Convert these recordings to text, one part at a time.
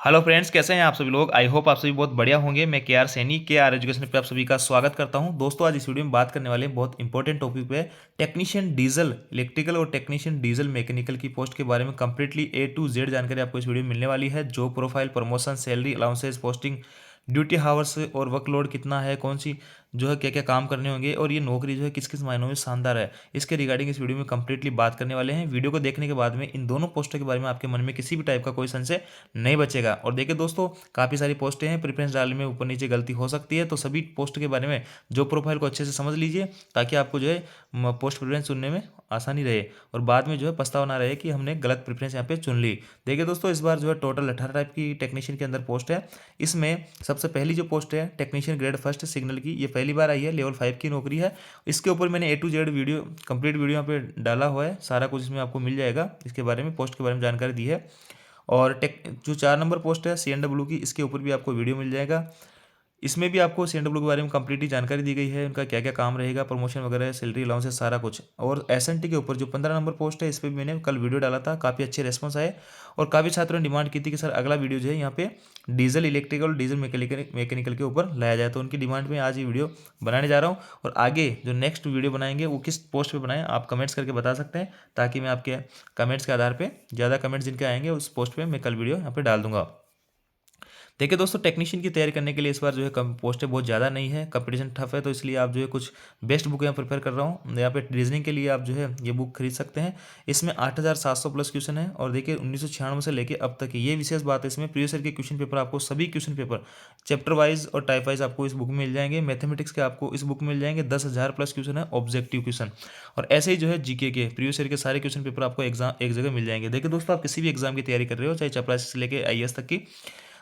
Hello friends, कैसे हैं आप सभी लोग। आई होप आप सभी बहुत बढ़िया होंगे। मैं के आर सैनी के आर एजुकेशन पे आप सभी का स्वागत करता हूं। दोस्तों, आज इस वीडियो में बात करने वाले हैं बहुत इंपॉर्टेंट टॉपिक पे, टेक्नीशियन डीजल इलेक्ट्रिकल और टेक्नीशियन डीजल मैकेनिकल की पोस्ट के बारे में कंप्लीटली ए टू जेड जानकारी आपको इस वीडियो में मिलने वाली है। Job profile, promotion, salary, allowances, posting, duty hours और वर्कलोड कितना है, कौन सी जो है क्या क्या काम करने होंगे और ये नौकरी जो है किस किस मायनों में शानदार है, इसके रिगार्डिंग इस वीडियो में कंप्लीटली बात करने वाले हैं। वीडियो को देखने के बाद में इन दोनों पोस्टों के बारे में आपके मन में किसी भी टाइप का कोई संशय नहीं बचेगा। और देखिए दोस्तों, काफ़ी सारी पोस्टें हैं, प्रेफरेंस डालने में ऊपर नीचे गलती हो सकती है, तो सभी पोस्ट के बारे में जॉब प्रोफाइल को अच्छे से समझ लीजिए ताकि आपको जो है पोस्ट प्रेफरेंस चुनने में आसानी रहे और बाद में जो है पछतावा ना रहे कि हमने गलत प्रेफरेंस यहाँ पे चुन ली। देखिए दोस्तों, इस बार जो है टोटल 18 टाइप की टेक्नीशियन के अंदर पोस्ट है। इसमें सबसे पहली जो पोस्ट है टेक्नीशियन ग्रेड फर्स्ट सिग्नल की, ये पहली बार आई है, लेवल 5 की नौकरी है। इसके ऊपर मैंने A to Z video complete video यहाँ पे डाला हुआ है, सारा कुछ इसमें आपको मिल जाएगा। इसके बारे में पोस्ट के बारे में जानकारी दी है। और टेक जो 4 नंबर पोस्ट है CNW की, इसके ऊपर भी आपको वीडियो मिल जाएगा। इसमें भी आपको CNW के बारे में कंप्लीटली जानकारी दी गई है, उनका क्या क्या काम रहेगा, प्रमोशन वगैरह, सैलरी, अलाउंसेस, सारा कुछ। और SNT के ऊपर जो 15 नंबर पोस्ट है, इस पर भी मैंने कल वीडियो डाला था, काफ़ी अच्छे रेस्पॉन्स आए और काफ़ी छात्रों ने डिमांड की थी कि सर अगला वीडियो जो है यहाँ पे डीजल इलेक्ट्रिकल और डीजल मैकेनिकल के ऊपर लाया जाए। तो उनकी डिमांड में आज ये वीडियो बनाने जा रहा हूँ। और आगे जो नेक्स्ट वीडियो बनाएंगे वो किस पोस्ट पे बनाएं, आप कमेंट्स करके बता सकते हैं, ताकि मैं आपके कमेंट्स के आधार पर ज़्यादा कमेंट्स जिनके आएंगे उस पोस्ट पर मैं कल वीडियो यहाँ पे डाल दूंगा। देखिए दोस्तों, टेक्नीशियन की तैयारी करने के लिए इस बार जो है कम पोस्टें बहुत ज़्यादा नहीं है, कंपटीशन टफ है, तो इसलिए आप जो है कुछ बेस्ट बुक यहाँ प्रिपेयर कर रहा हूँ। यहाँ पे रीजनिंग के लिए आप जो है ये बुक खरीद सकते हैं। इसमें 8700 प्लस क्वेश्चन है और देखिए 1996 से लेकर अब तक ये विशेष बात है, इसमें प्रीवियस ईयर के क्वेश्चन पेपर आपको सभी क्वेश्चन पेपर चैप्टर वाइज और टाइप वाइज आपको इस बुक में मिल जाएंगे। मैथमेटिक्स के आपको इस बुक में मिल जाएंगे 10,000 प्लस क्वेश्चन है, ऑब्जेक्टिव क्वेश्चन। और ऐसे ही जो है जीके के प्रीवियस ईयर के सारे क्वेश्चन पेपर आपको एग्जाम एक जगह मिल जाएंगे। देखिए दोस्तों, आप किसी भी एग्जाम की तैयारी कर रहे हो, चाहे चपरासी से लेकर IAS तक की,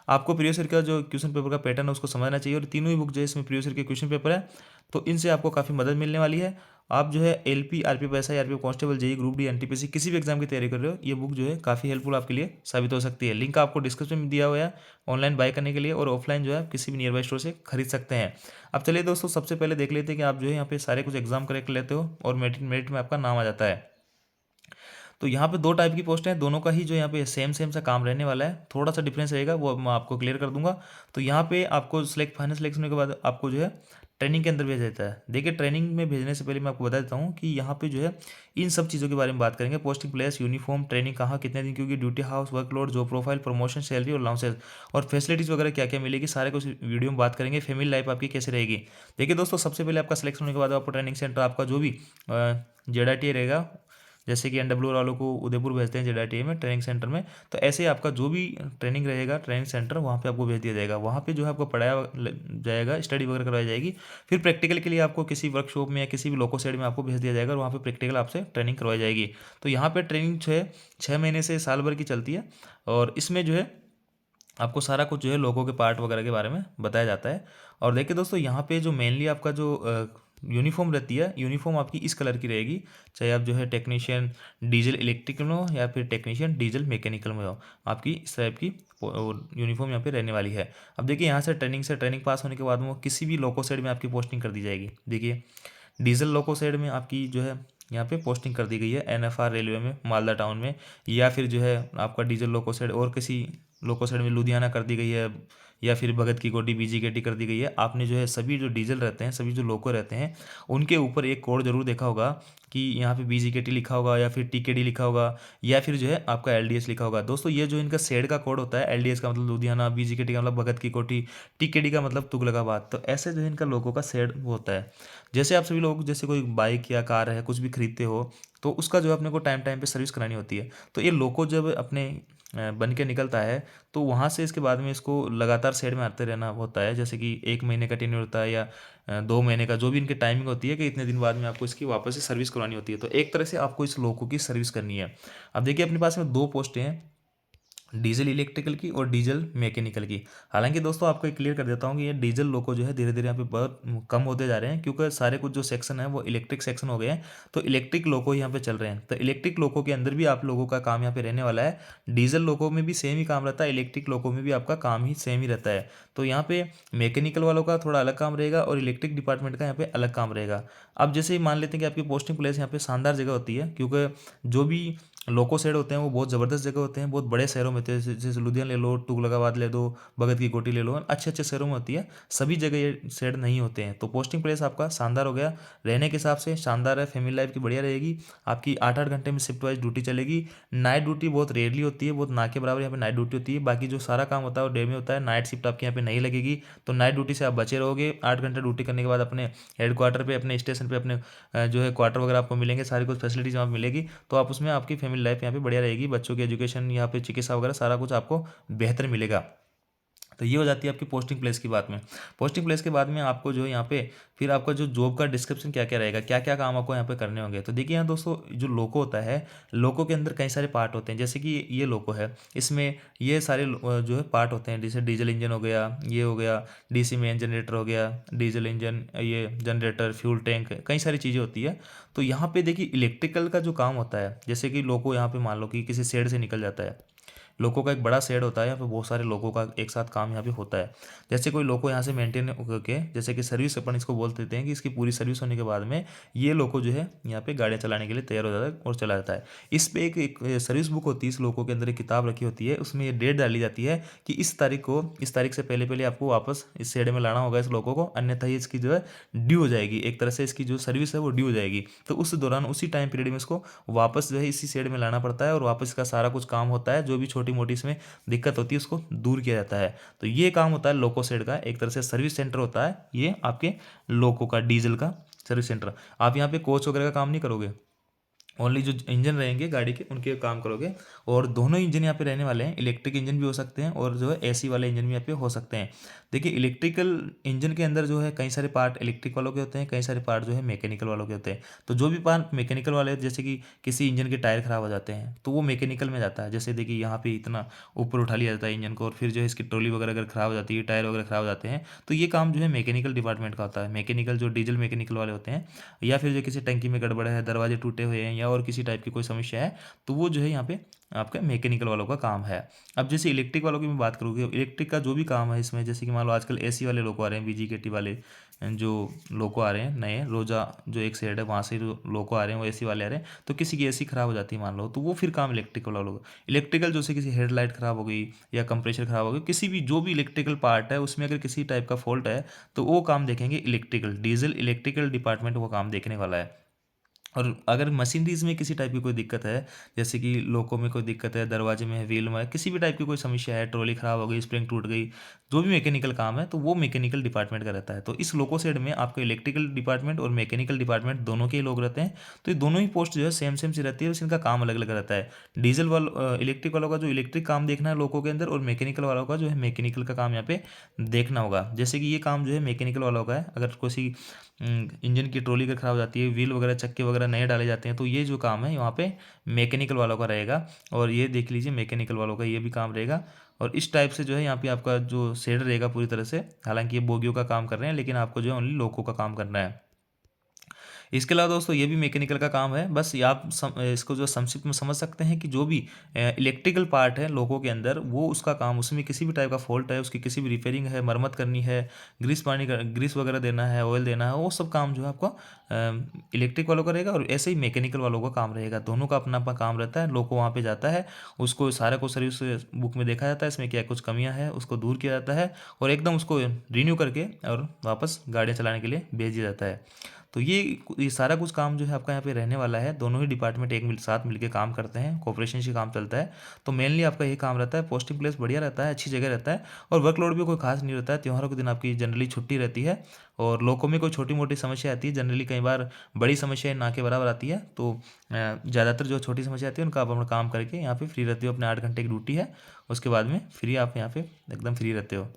आपको प्रीवियस ईयर का जो क्वेश्चन पेपर का पैटर्न है उसको समझना चाहिए। और तीनों ही बुक जो है इसमें प्रीवियस ईयर के क्वेश्चन पेपर है, तो इनसे आपको काफ़ी मदद मिलने वाली है। आप जो है LP, RPF SI, RPF constable, JEE group D, NTPC किसी भी एग्जाम की तैयारी कर रहे हो, ये बुक जो है काफ़ी हेल्पफुल आपके लिए साबित हो सकती है। लिंक आपको डिस्क्रिप्शन में दिया हुआ है ऑनलाइन बाय करने के लिए, और ऑफलाइन जो है आप किसी भी नियर बाई स्टोर से खरीद सकते हैं। अब चलिए दोस्तों, सबसे पहले देख लेते हैं कि आप जो है यहाँ पे सारे कुछ एग्जाम करेक्ट कर लेते हो और मेरिट में आपका नाम आ जाता है। तो यहाँ पे दो टाइप की पोस्ट हैं, दोनों का ही जो यहाँ पे सेम सेम सा काम रहने वाला है, थोड़ा सा डिफरेंस रहेगा वो मैं आपको क्लियर कर दूंगा। तो यहाँ पे आपको फाइनल सिलेक्शन के बाद आपको जो है ट्रेनिंग के अंदर भेजा जाता है। देखिए, ट्रेनिंग में भेजने से पहले मैं आपको बता देता हूँ कि यहाँ पे जो है इन सब चीज़ों के बारे में बात करेंगे। पोस्टिंग प्लेस, यूनिफॉर्म, ट्रेनिंग कहाँ, कितने दिन, क्योंकि duty house, workload, job profile, promotion, salary और अलाउंसेस और फैसिलिटीज़ वगैरह क्या क्या मिलेगी, सारे कुछ वीडियो में बात करेंगे। फैमिली लाइफ आपकी कैसे रहेगी। देखिए दोस्तों, सबसे पहले आपका सिलेक्शन होने के बाद आपको ट्रेनिंग सेंटर आपका जो भी JDITA रहेगा, जैसे कि NW वालों को उदयपुर भेजते हैं JDITA में ट्रेनिंग सेंटर में, तो ऐसे ही आपका जो भी ट्रेनिंग रहेगा ट्रेनिंग सेंटर, वहाँ पे आपको भेज दिया जाएगा। वहाँ पे जो है आपको पढ़ाया जाएगा, स्टडी वगैरह करवाई जाएगी। फिर प्रैक्टिकल के लिए आपको किसी वर्कशॉप में या किसी भी लोको साइड में आपको भेज दिया जाएगा और वहाँ पे प्रैक्टिकल आपसे ट्रेनिंग करवाई जाएगी। तो यहाँ पे ट्रेनिंग 6 महीने से साल भर की चलती है और इसमें जो है आपको सारा कुछ जो है लोगों के पार्ट वगैरह के बारे में बताया जाता है। और देखिए दोस्तों, यहाँ पे जो मेनली आपका जो यूनिफॉर्म रहती है, यूनिफॉर्म आपकी इस कलर की रहेगी, चाहे आप जो है टेक्नीशियन डीजल इलेक्ट्रिकल में हो या फिर टेक्नीशियन डीजल मैकेनिकल में हो, आपकी इस टाइप की यूनिफॉर्म यहाँ पे रहने वाली है। अब देखिए, यहाँ से ट्रेनिंग पास होने के बाद में वो किसी भी लोको साइड में आपकी पोस्टिंग कर दी जाएगी। देखिए, डीजल लोको साइड में आपकी जो है यहाँ पे पोस्टिंग कर दी गई है, NFR रेलवे में, मालदा टाउन में, या फिर जो है आपका डीजल लोको साइड और किसी लोको साइड में लुधियाना कर दी गई है, या फिर भगत की कोठी BGKT कर दी गई है। आपने जो है सभी जो डीजल रहते हैं, सभी जो लोको रहते हैं, उनके ऊपर एक कोड जरूर देखा होगा कि यहाँ पे BGKT लिखा होगा या फिर TKD लिखा होगा या फिर जो है आपका LDS लिखा होगा। दोस्तों, ये जो इनका शेड का कोड होता है, LDS का मतलब लुधियाना, BGKT का मतलब भगत की कोठी, TKD का मतलब तुगलकाबाद, तो ऐसे जो है इनका लोगों का शेड वो होता है। जैसे आप सभी लोग जैसे कोई बाइक या कार है कुछ भी खरीदते हो, तो उसका जो है अपने को टाइम टाइम पे सर्विस करानी होती है। तो ये लोको जब अपने बन के निकलता है, तो वहाँ से इसके बाद में इसको लगातार साइड में आते रहना होता है। जैसे कि 1 महीने का टेन्योर होता है या 2 महीने का, जो भी इनकी टाइमिंग होती है कि इतने दिन बाद में आपको इसकी वापस से सर्विस करवानी होती है। तो एक तरह से आपको इस लोको की सर्विस करनी है। अब देखिए, अपने पास में दो पोस्टें हैं, डीजल इलेक्ट्रिकल की और डीजल मैकेनिकल की। हालांकि दोस्तों, आपको एक क्लियर कर देता हूँ कि ये डीजल लोको जो है धीरे धीरे यहाँ पे बहुत कम होते जा रहे हैं, क्योंकि सारे कुछ जो सेक्शन है वो इलेक्ट्रिक सेक्शन हो गए हैं, तो इलेक्ट्रिक लोको यहाँ पे चल रहे हैं। तो इलेक्ट्रिक लोको के अंदर भी आप लोगों का काम यहाँ पे रहने वाला है। डीजल लोको में भी सेम ही काम रहता है, इलेक्ट्रिक लोको में भी आपका काम ही सेम ही रहता है। तो यहाँ पे मैकेनिकल वालों का थोड़ा अलग काम रहेगा और इलेक्ट्रिक डिपार्टमेंट का यहाँ पे अलग काम रहेगा। अब जैसे ही मान लेते हैं कि आपकी पोस्टिंग प्लेस यहाँ पे शानदार जगह होती है, क्योंकि जो भी लोको शेड होते हैं वो बहुत ज़बरदस्त जगह होते हैं, बहुत बड़े शहरों में होते हैं, जैसे लुधियाना ले लो, तुगलकाबाद ले दो, भगत की कोठी ले लो, अच्छे अच्छे शहरों में होती है। सभी जगह ये शेड नहीं होते हैं। तो पोस्टिंग प्लेस आपका शानदार हो गया, रहने के हिसाब से शानदार है, फैमिली लाइफ की बढ़िया रहेगी। आपकी 8-8 घंटे में शिफ्ट वाइज ड्यूटी चलेगी। नाइट ड्यूटी बहुत रेयरली होती है, बहुत ना के बराबर यहाँ पे नाइट ड्यूटी होती है। बाकी जो सारा काम होता है वो डे में होता है। नाइट शिफ्ट आपके यहाँ पे नहीं लगेगी, तो नाइट ड्यूटी से आप बचे रहोगे। 8 घंटे ड्यूटी करने के बाद अपने हेडक्वार्टर पे, अपने स्टेशन पे, अपने जो है क्वार्टर वगैरह आपको मिलेंगे, सारी कुछ फैसिलिटीज वहाँ पे मिलेगी। तो आप उसमें आपकी फैमिली लाइफ यहाँ पे बढ़िया रहेगी, बच्चों की एजुकेशन, यहाँ पे चिकित्सा वगैरह सारा कुछ आपको बेहतर मिलेगा। तो ये हो जाती है आपकी पोस्टिंग प्लेस की बात में। पोस्टिंग प्लेस के बाद में आपको जो है यहाँ पे फिर आपका जो जॉब का डिस्क्रिप्शन क्या क्या रहेगा, क्या क्या काम आपको यहाँ पे करने होंगे। तो देखिए यहाँ दोस्तों, जो लोको होता है, लोको के अंदर कई सारे पार्ट होते हैं। जैसे कि ये लोको है, इसमें ये सारे जो है पार्ट होते हैं। जैसे डीजल इंजन हो गया, ये हो गया डीसी मेन जनरेटर हो गया, डीजल इंजन, ये जनरेटर, फ्यूल टैंक, कई सारी चीज़ें होती है। तो यहाँ पे देखिए इलेक्ट्रिकल का जो काम होता है, जैसे कि लोको यहाँ पे मान लो कि किसी शेड से निकल जाता है, लोगों का एक बड़ा शेड होता है, यहाँ पे बहुत सारे लोगों का एक साथ काम यहाँ पे होता है। जैसे कोई लोगो यहाँ से मेंटेन करके, जैसे कि सर्विस अपन इसको बोल देते हैं कि इसकी पूरी सर्विस होने के बाद में ये लोगो जो है यहाँ पे गाड़ियाँ चलाने के लिए तैयार हो जाता है और चला जाता है। इस पे एक सर्विस बुक होती है, इस लोगों के अंदर एक किताब रखी होती है, उसमें ये डेट डाली जाती है कि इस तारीख को, इस तारीख से पहले पहले आपको वापस इस शेड में लाना होगा इस लोगों को, अन्यथा ये इसकी जो है ड्यू हो जाएगी, एक तरह से इसकी जो सर्विस है वो ड्यू हो जाएगी। तो उस दौरान, उसी टाइम पीरियड में इसको वापस जो है इसी शेड में लाना पड़ता है और वापस इसका सारा कुछ काम होता है, जो भी छोटी मोटी इसमें दिक्कत होती है उसको दूर किया जाता है। तो ये काम होता है लोको शेड का, एक तरह से सर्विस सेंटर होता है ये आपके लोको का, डीजल का सर्विस सेंटर। आप यहाँ पे कोच वगैरह का काम नहीं करोगे, ओनली जो इंजन रहेंगे गाड़ी के उनके काम करोगे। और दोनों इंजन यहाँ पे रहने वाले हैं, इलेक्ट्रिक इंजन भी हो सकते हैं और जो है एसी वाले इंजन भी यहाँ पे हो सकते हैं। देखिए इलेक्ट्रिकल इंजन के अंदर जो है कई सारे पार्ट इलेक्ट्रिक वालों के होते हैं, कई सारे पार्ट जो है मैकेनिकल वालों के होते हैं। तो जो भी पार्ट मैकेनिकल वाले, जैसे कि किसी इंजन के टायर खराब हो जाते हैं तो वो मैकेनिकल में जाता है। जैसे देखिए यहाँ पे इतना ऊपर उठा लिया जाता है इंजन को, और फिर जो है इसकी ट्रॉली वगैरह अगर खराब हो जाती है, टायर वगैरह खराब हो जाते हैं, तो ये काम जो है मैकेनिकल डिपार्टमेंट का होता है। मैकेनिकल जो डीजल मैकेनिकल वाले होते हैं, या फिर जो किसी टंकी में गड़बड़ है, दरवाजे टूटे हुए हैं, या और किसी टाइप की कोई समस्या है, तो वो जो है यहाँ पे आपका मैकेनिकल वालों का काम है। अब जैसे इलेक्ट्रिक वालों की मैं बात करूँगी, इलेक्ट्रिक का जो भी काम है इसमें, जैसे कि मान लो आजकल एसी वाले लोग आ रहे हैं, बीजीकेटी वाले जो लोको आ रहे हैं नए, रोजा जो एक सेट है वहाँ से जो लोको आ रहे हैं वो एसी वाले आ रहे हैं, तो किसी की एसी खराब हो जाती है मान लो, तो वो फिर काम इलेक्ट्रिकल वालों का। इलेक्ट्रिकल जैसे किसी हेडलाइट खराब हो गई या कंप्रेसर खराब हो गई, किसी भी जो भी इलेक्ट्रिकल पार्ट है उसमें अगर किसी टाइप का फॉल्ट है, तो वो काम देखेंगे इलेक्ट्रिकल, डीजल इलेक्ट्रिकल डिपार्टमेंट वो काम देखने वाला है। और अगर मशीनरीज में किसी टाइप की कोई दिक्कत है, जैसे कि लोको में कोई दिक्कत है, दरवाजे में है, व्हील में है, किसी भी टाइप की कोई समस्या है, ट्रॉली खराब हो गई, स्प्रिंग टूट गई, जो भी मैकेनिकल काम है, तो वो मैकेनिकल डिपार्टमेंट का रहता है। तो इस लोको सेड में आपको इलेक्ट्रिकल डिपार्टमेंट और मैकेनिकल डिपार्टमेंट दोनों के ही लोग रहते हैं। तो ये दोनों ही पोस्ट जो है सेम सेम सी रहती है, बस इनका काम अलग अलग रहता है। डीजल वालों इलेक्ट्रिक वालों का जो इलेक्ट्रिक काम देखना है लोको के अंदर, और मैकेनिकल वालों का जो है मैकेनिकल का काम यहाँ पे देखना होगा। जैसे कि ये काम जो है मैकेनिकल वालों का है, अगर किसी इंजन की ट्रॉली अगर खराब हो जाती है, व्हील वगैरह चक्के वगैरह नए डाले जाते हैं, तो ये जो काम है वहाँ पे मैकेनिकल वालों का रहेगा। और ये देख लीजिए मैकेनिकल वालों का ये भी काम रहेगा। और इस टाइप से जो है यहाँ पे आपका जो शेड रहेगा पूरी तरह से, हालांकि ये बोगियों का काम कर रहे हैं, लेकिन आपको जो है ओनली लोको का काम करना है। इसके अलावा दोस्तों ये भी मैकेनिकल का काम है। बस ये आप इसको जो संक्षिप्त में समझ सकते हैं कि जो भी इलेक्ट्रिकल पार्ट है लोगों के अंदर, वो उसका काम, उसमें किसी भी टाइप का फॉल्ट है, उसकी किसी भी रिपेयरिंग है, मरम्मत करनी है, ग्रीस वगैरह देना है, ऑयल देना है, वो सब काम जो है आपको इलेक्ट्रिक वालों का रहेगा। और ऐसे ही मैकेनिकल वालों का काम रहेगा। दोनों का अपना अपना काम रहता है। लोगों वहाँ पे जाता है, उसको सारा को सर्विस बुक में देखा जाता है, इसमें क्या कुछ कमियाँ हैं उसको दूर किया जाता है, और एकदम उसको रिन्यू करके और वापस गाड़ियाँ चलाने के लिए भेज दिया जाता है। तो ये सारा कुछ काम जो है आपका यहाँ पे रहने वाला है। दोनों ही डिपार्टमेंट साथ मिलकर काम करते हैं, कोऑपरेशन से काम चलता है। तो मेनली आपका ये काम रहता है। पोस्टिंग प्लेस बढ़िया रहता है, अच्छी जगह रहता है, और वर्कलोड भी कोई खास नहीं रहता है। त्योहारों के दिन आपकी जनरली छुट्टी रहती है, और लोगों में कोई छोटी मोटी समस्या आती है, जनरली कई बार बड़ी समस्याएं ना के बराबर आती है। तो ज़्यादातर जो छोटी समस्या आती है उनका आप अपना काम करके यहाँ पे फ्री रहते हो। अपने 8 घंटे की ड्यूटी है, उसके बाद में फ्री, आप यहाँ पे एकदम फ्री रहते हो।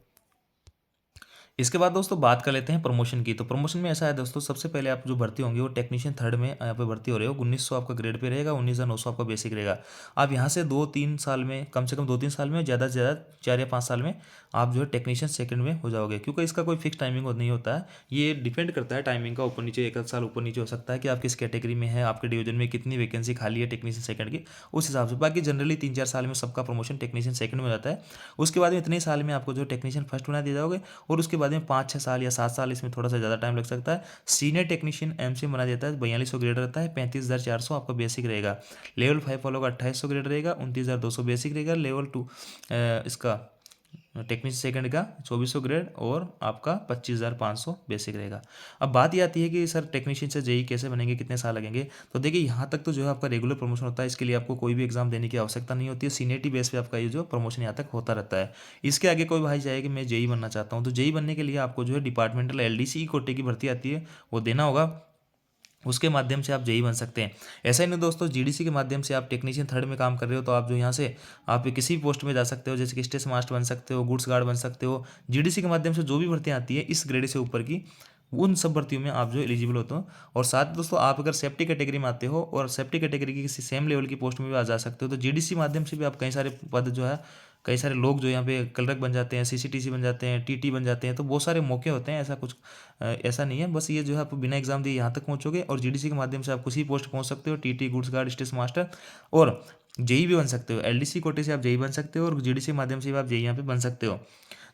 इसके बाद दोस्तों बात कर लेते हैं प्रमोशन की। तो प्रमोशन में ऐसा है दोस्तों, सबसे पहले आप जो भर्ती होंगे वो टेक्नीशियन थर्ड में यहाँ पे भर्ती हो रहे हो। 1900 आपका ग्रेड पे रहेगा, 19,900 आपका बेसिक रहेगा। आप यहाँ से 2-3 साल में, कम से कम 2-3 साल में, ज़्यादा से ज़्यादा 4 या 5 साल में आप जो है टेक्नीशियन सेकंड में हो जाओगे। क्योंकि इसका कोई फिक्स टाइमिंग नहीं होता है, ये डिपेंड करता है टाइमिंग का, ऊपर नीचे 1 साल ऊपर नीचे हो सकता है कि आप किस कैटेगरी में है, आपके डिवीजन में कितनी वैकेंसी खाली है टेक्नीशियन सेकंड की, उस हिसाब से। बाकी जनरली 3-4 साल में सबका प्रमोशन टेक्नीशियन सेकंड में हो जाता है। उसके बाद में इतने साल में आपको जो टेक्नीशियन फर्स्ट बना दिया जाओगे, और उसके बाद में 5-6 साल या 7 साल, इसमें थोड़ा सा ज़्यादा टाइम लग सकता है। सीनियर टेक्नीशियन एमसीएम बना देता है, 4200 ग्रेड रहता है, 35,400 आपका बेसिक रहेगा। लेवल 5 फॉलो का 2800 ग्रेड रहेगा, 29,200 बेसिक रहेगा। लेवल 2 इसका टेक्नीशियन सेकंड का 2400 ग्रेड और आपका 25,500 बेसिक रहेगा। अब बात ये आती है कि सर टेक्नीशियन से जेई कैसे बनेंगे, कितने साल लगेंगे। तो देखिए यहाँ तक तो जो है आपका रेगुलर प्रमोशन होता है, इसके लिए आपको कोई भी एग्जाम देने की आवश्यकता नहीं होती है। सीनियरिटी बेस पे आपका ये जो प्रमोशन यहाँ तक होता रहता है। इसके आगे कोई भाई चाहे कि मैं जेई बनना चाहता हूँ, तो जेई बनने के लिए आपको जो है डिपार्टमेंटल एलडीसी कोटे की भर्ती आती है, वो देना होगा। उसके माध्यम से आप जेई बन सकते हैं। ऐसा ही नहीं दोस्तों, जीडीसी के माध्यम से आप टेक्नीशियन थर्ड में काम कर रहे हो, तो आप जो यहाँ से आप किसी भी पोस्ट में जा सकते हो, जैसे कि स्टेशन मास्टर बन सकते हो, गुड्स गार्ड बन सकते हो। जीडीसी के माध्यम से जो भी भर्तियाँ आती है इस ग्रेड से ऊपर की, उन सब भर्तियों में आप जो एलिजिबल होते हो। और साथ ही दोस्तों, आप अगर सेफ्टी कैटेगरी में आते हो और सेफ्टी कैटेगरी की किसी सेम लेवल की पोस्ट में भी आ जा सकते हो, तो जीडीसी माध्यम से भी आप कई सारे पद जो है, कई सारे लोग जो यहाँ पे क्लर्क बन जाते हैं, सीसीटीसी बन जाते हैं, टीटी बन जाते हैं। तो बहुत सारे मौके होते हैं, ऐसा कुछ ऐसा नहीं है। बस ये जो है आप बिना एग्जाम दिए यहाँ तक पहुँचोगे, और जीडीसी के माध्यम से आप किसी पोस्ट पहुँच सकते हो, TT, goods guard, station master, और जेई भी बन सकते हो। एलडीसी कोटे से आप जेई बन सकते हो, और जीडीसी के माध्यम से भी आप जेई यहाँ पे बन सकते हो।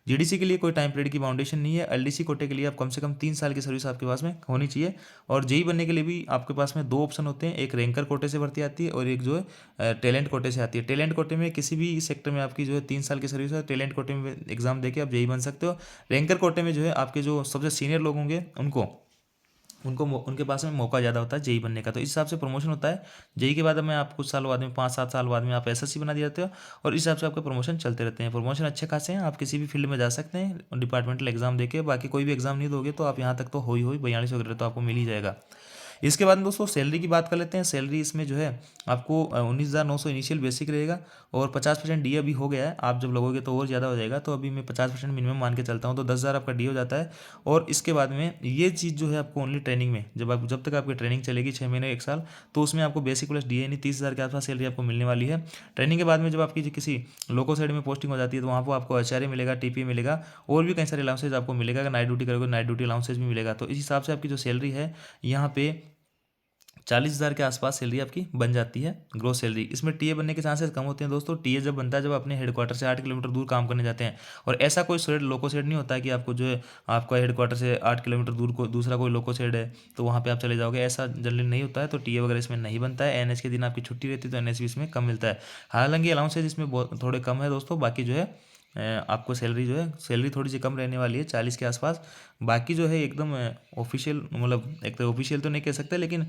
जीडीसी के लिए कोई टाइम पीरियड की बाउंडेशन नहीं है। एलडीसी कोटे के लिए आप कम से कम 3 साल की सर्विस आपके पास में होनी चाहिए। और जेई बनने के लिए भी आपके पास में 2 ऑप्शन होते हैं, एक रैंकर कोटे से भर्ती आती है और एक जो है टैलेंट कोटे से आती है। टैलेंट कोटे में किसी भी सेक्टर में आपकी जो है 3 साल की सर्विस है, टैलेंट कोटे में एग्जाम देके आप जेई बन सकते हो। रैंकर कोटे में जो है आपके जो सबसे सीनियर लोग होंगे उनको उनको उनके पास में मौका ज़्यादा होता है जेई बनने का, तो इस हिसाब से प्रमोशन होता है। जेई के बाद में आप कुछ साल बाद में 5-7 साल बाद में आप एसएससी बना दिए जाते हो, और इस हिसाब से आपके प्रमोशन चलते रहते हैं। प्रमोशन अच्छे खासे हैं, आप किसी भी फील्ड में जा सकते हैं डिपार्टमेंटल एग्जाम देके। बाकी कोई भी एग्जाम नहीं दोगे तो आप यहाँ तक तो हो ही 42 वगैरह तो आपको मिल ही जाएगा। इसके बाद में दोस्तों सैलरी की बात कर लेते हैं। सैलरी इसमें जो है आपको 19,900 इनिशियल बेसिक रहेगा, और 50% डी अभी हो गया है। आप जब लगोगे तो और ज़्यादा हो जाएगा, तो अभी मैं 50% मिनिमम मान के चलता हूँ, तो 10,000 आपका डी हो जाता है। और इसके बाद में ये चीज़ जो है आपको ओनली ट्रेनिंग में, जब तक आपकी ट्रेनिंग चलेगी 6 महीने 1 साल, तो उसमें आपको बेसिक प्लस डी यानी 30,000 के आसपास सैलरी आपको मिलने वाली है। ट्रेनिंग के बाद में जब आपकी किसी लोको साइड में पोस्टिंग हो जाती है, तो वहाँ पर आपको एचआरए मिलेगा, टीपी मिलेगा, और भी कई सारे अलाउंसेज आपको मिलेगा। अगर नाइट ड्यूटी करोगे नाइट ड्यूटी अलाउंसेज भी मिलेगा। तो इस हिसाब से आपकी जो सैलरी है यहाँ पे 40,000 के आसपास सैलरी आपकी बन जाती है, ग्रोस सैलरी। इसमें टीए बनने के चांसेस कम होते हैं दोस्तों। टीए जब बनता है जब अपने हेडक्वार्टर से 8 किलोमीटर दूर काम करने जाते हैं, और ऐसा कोई शेड लोको शेड नहीं होता है कि आपको जो है आपका हेडक्वार्टर से 8 किलोमीटर दूर को दूसरा कोई लोको शेड है तो वहाँ पे आप चले जाओगे, ऐसा जनरली नहीं होता है। तो टीए वगैरह इसमें नहीं बनता है। एनएच के दिन आपकी छुट्टी रहती है, तो एनएच भी इसमें कम मिलता है। हालांकि अलाउंसेज इसमें बहुत थोड़े कम है दोस्तों। बाकी जो है आपको सैलरी जो है सैलरी थोड़ी सी कम रहने वाली है, 40 के आसपास। बाकी जो है एकदम ऑफिशियल, मतलब एक तो ऑफिशियल तो नहीं कह सकते, लेकिन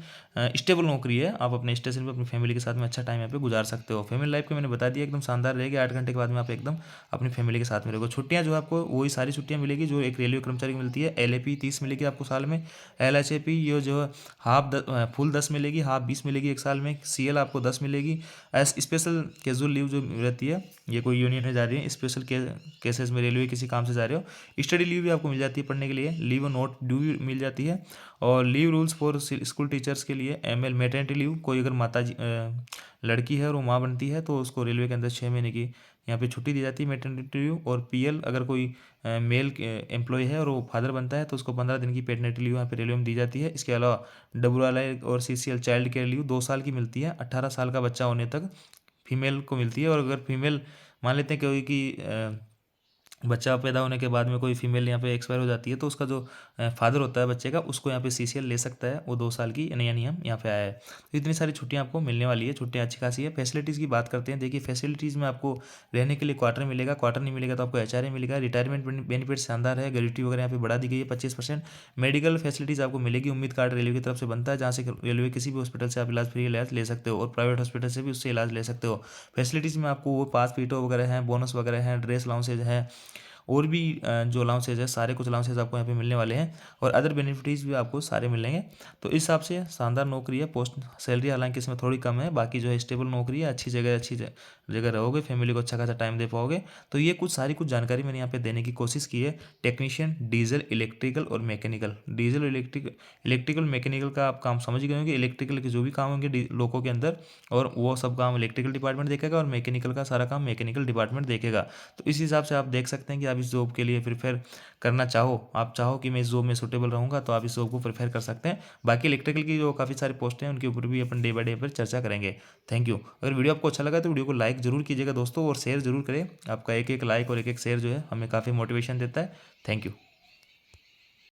स्टेबल नौकरी है। आप अपने स्टेशन पे अपनी फैमिली के साथ में अच्छा टाइम यहाँ पे गुजार सकते हो। फैमिली लाइफ के मैंने बता दिया एकदम शानदार रहेगी। 8 घंटे के बाद में आप एकदम अपनी फैमिली के साथ में रहोगे। छुट्टियाँ जो आपको वही सारी छुट्टियाँ मिलेगी जो एक रेलवे कर्मचारी को मिलती है। LAP 30 मिलेगी आपको साल में। LHAP ये जो है फुल 10 मिलेगी, हाफ 20 मिलेगी एक साल में। CL आपको 10 मिलेगी। स्पेशल कैजुअल लीव जो रहती है, ये कोई यूनियन में जा रही है, स्पेशल केसेस में रेलवे किसी काम से जा रहे हो, स्टडी लीव भी आपको मिल जाती है पढ़ने के लिए। लीव नोट ड्यू भी मिल जाती है। और leave rules for school teachers के लिए ML मैटरनिटी लीव, कोई अगर माता जी लड़की है और वो माँ बनती है, तो उसको रेलवे के अंदर 6 महीने की यहाँ पे छुट्टी दी जाती है, मैटरनिटी लीव। और PL अगर कोई मेल एम्प्लॉय है और वो फादर बनता है, तो उसको 15 दिन की पैटर्निटी लीव यहाँ पे रेलवे में दी जाती है। इसके अलावा WLI और CCL चाइल्ड केयर लीव 2 साल की मिलती है, 18 साल का बच्चा होने तक फीमेल को मिलती है। और अगर फीमेल मान लेते हैं कोई कि बच्चा पैदा होने के बाद में कोई फीमेल यहाँ पे एक्सपायर हो जाती है, तो उसका जो फादर होता है बच्चे का, उसको यहाँ पे CCL ले सकता है। वो 2 साल की नया नियम यहाँ पे आया है। तो इतनी सारी छुट्टियाँ आपको मिलने वाली है, छुट्टियाँ अच्छी खासी है। फैसिलिटीज़ की बात करते हैं। देखिए फैसिलिटीज़ में आपको रहने के लिए क्वार्टर मिलेगा, क्वार्टर नहीं मिलेगा तो आपको HRA मिलेगा। रिटायरमेंट बेनिफिट शानदार है, ग्रेजुटी वगैरह यहाँ पे बढ़ा दी गई है 25%। मेडिकल फैसिलिटीज़ आपको मिलेगी, उम्मीद कार्ड रेलवे की तरफ से बनता है, जहाँ से रेलवे किसी भी हॉस्पिटल से आप फ्री इलाज ले सकते हो, और प्राइवेट हॉस्पिटल से भी उससे इलाज ले सकते हो। फैसिलिटीज़ में आपको वो पास पीटो वगैरह हैं, बोनस वगैरह हैं, ड्रेस अलाउंसेज हैं, और भी जो अलाउंसेज है, सारे कुछ अलाउंसेज आपको यहाँ पे मिलने वाले हैं। और अदर बेनिफिट्स भी आपको सारे मिलेंगे। तो इस हिसाब से शानदार नौकरी है। पोस्ट सैलरी हालांकि इसमें थोड़ी कम है, बाकी जो है स्टेबल नौकरी है, अच्छी जगह रहोगे, फैमिली को अच्छा खासा टाइम दे पाओगे। तो ये कुछ जानकारी मैंने यहाँ पे देने की कोशिश की है। टेक्नीशियन डीजल, इलेक्ट्रिकल और मैकेनिकल। डीजल, इलेक्ट्रिकल मैकेनिकल का आप काम समझ गए होंगे। इलेक्ट्रिकल के जो भी काम होंगे लोगों के अंदर, और वो सब काम इलेक्ट्रिकल डिपार्टमेंट देखेगा, और मैकेनिकल का सारा काम मैकेनिकल डिपार्टमेंट देखेगा। तो इस हिसाब से आप देख सकते हैं कि आप इस जॉब के लिए प्रिपेयर करना आप चाहो कि मैं इस जॉब में सूटेबल रहूँगा, तो आप इस जॉब को प्रिपेयर कर सकते हैं। बाकी इलेक्ट्रिकल की जो काफ़ी सारी पोस्ट हैं उनके ऊपर भी अपन डे बाय डे पर चर्चा करेंगे। Thank you. अगर वीडियो आपको अच्छा लगा तो वीडियो को लाइक जरूर कीजिएगा दोस्तों, और शेयर जरूर करें। आपका एक लाइक और एक शेयर जो है हमें काफ़ी मोटिवेशन देता है। Thank you.